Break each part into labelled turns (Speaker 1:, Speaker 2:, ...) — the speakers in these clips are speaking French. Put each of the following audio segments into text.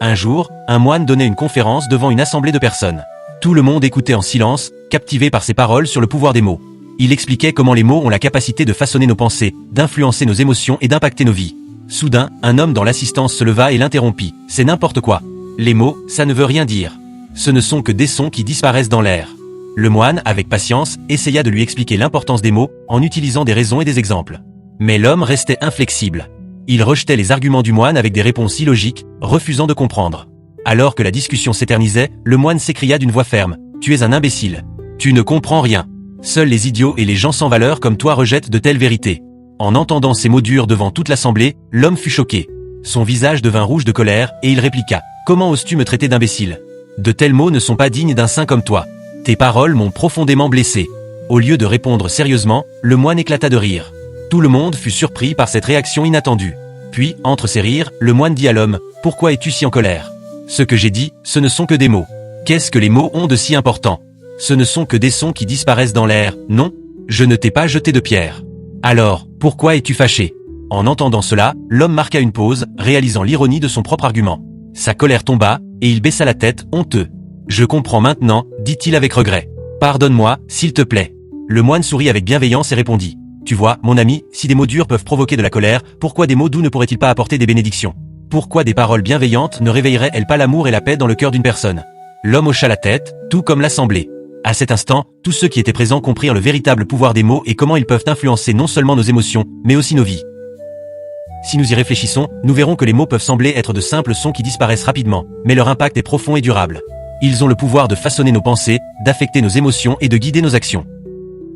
Speaker 1: Un jour, un moine donnait une conférence devant une assemblée de personnes. Tout le monde écoutait en silence, captivé par ses paroles sur le pouvoir des mots. Il expliquait comment les mots ont la capacité de façonner nos pensées, d'influencer nos émotions et d'impacter nos vies. Soudain, un homme dans l'assistance se leva et l'interrompit. « C'est n'importe quoi. Les mots, ça ne veut rien dire. Ce ne sont que des sons qui disparaissent dans l'air. » Le moine, avec patience, essaya de lui expliquer l'importance des mots en utilisant des raisons et des exemples. Mais l'homme restait inflexible. Il rejetait les arguments du moine avec des réponses illogiques, refusant de comprendre. Alors que la discussion s'éternisait, le moine s'écria d'une voix ferme. « Tu es un imbécile. Tu ne comprends rien. Seuls les idiots et les gens sans valeur comme toi rejettent de telles vérités. » En entendant ces mots durs devant toute l'assemblée, l'homme fut choqué. Son visage devint rouge de colère, et il répliqua. « Comment oses-tu me traiter d'imbécile? De tels mots ne sont pas dignes d'un saint comme toi. Tes paroles m'ont profondément blessé. » Au lieu de répondre sérieusement, le moine éclata de rire. Tout le monde fut surpris par cette réaction inattendue. Puis, entre ses rires, le moine dit à l'homme. « Pourquoi es-tu si en colère? Ce que j'ai dit, ce ne sont que des mots. Qu'est-ce que les mots ont de si important? Ce ne sont que des sons qui disparaissent dans l'air, non? Je ne t'ai pas jeté de pierre. Alors, pourquoi es-tu fâché? » En entendant cela, l'homme marqua une pause, réalisant l'ironie de son propre argument. Sa colère tomba, et il baissa la tête, honteux. « Je comprends maintenant, dit-il avec regret. Pardonne-moi, s'il te plaît. » Le moine sourit avec bienveillance et répondit. « Tu vois, mon ami, si des mots durs peuvent provoquer de la colère, pourquoi des mots doux ne pourraient-ils pas apporter des bénédictions? Pourquoi des paroles bienveillantes ne réveilleraient-elles pas l'amour et la paix dans le cœur d'une personne? » L'homme hocha la tête, tout comme l'assemblée. À cet instant, tous ceux qui étaient présents comprirent le véritable pouvoir des mots et comment ils peuvent influencer non seulement nos émotions, mais aussi nos vies. Si nous y réfléchissons, nous verrons que les mots peuvent sembler être de simples sons qui disparaissent rapidement, mais leur impact est profond et durable. Ils ont le pouvoir de façonner nos pensées, d'affecter nos émotions et de guider nos actions.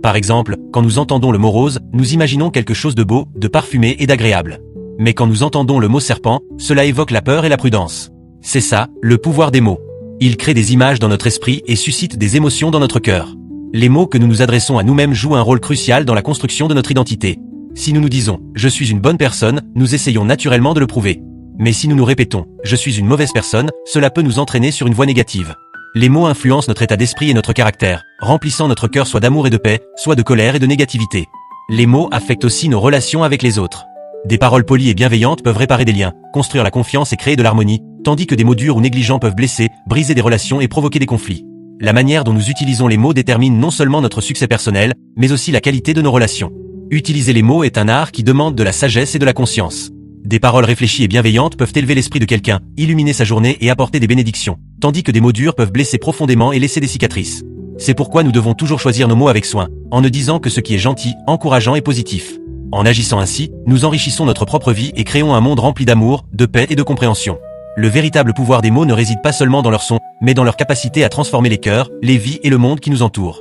Speaker 1: Par exemple, quand nous entendons le mot rose, nous imaginons quelque chose de beau, de parfumé et d'agréable. Mais quand nous entendons le mot serpent, cela évoque la peur et la prudence. C'est ça, le pouvoir des mots. Ils créent des images dans notre esprit et suscitent des émotions dans notre cœur. Les mots que nous nous adressons à nous-mêmes jouent un rôle crucial dans la construction de notre identité. Si nous nous disons « je suis une bonne personne », nous essayons naturellement de le prouver. Mais si nous nous répétons « je suis une mauvaise personne », cela peut nous entraîner sur une voie négative. Les mots influencent notre état d'esprit et notre caractère, remplissant notre cœur soit d'amour et de paix, soit de colère et de négativité. Les mots affectent aussi nos relations avec les autres. Des paroles polies et bienveillantes peuvent réparer des liens, construire la confiance et créer de l'harmonie, tandis que des mots durs ou négligents peuvent blesser, briser des relations et provoquer des conflits. La manière dont nous utilisons les mots détermine non seulement notre succès personnel, mais aussi la qualité de nos relations. Utiliser les mots est un art qui demande de la sagesse et de la conscience. Des paroles réfléchies et bienveillantes peuvent élever l'esprit de quelqu'un, illuminer sa journée et apporter des bénédictions, tandis que des mots durs peuvent blesser profondément et laisser des cicatrices. C'est pourquoi nous devons toujours choisir nos mots avec soin, en ne disant que ce qui est gentil, encourageant et positif. En agissant ainsi, nous enrichissons notre propre vie et créons un monde rempli d'amour, de paix et de compréhension. Le véritable pouvoir des mots ne réside pas seulement dans leur son, mais dans leur capacité à transformer les cœurs, les vies et le monde qui nous entoure.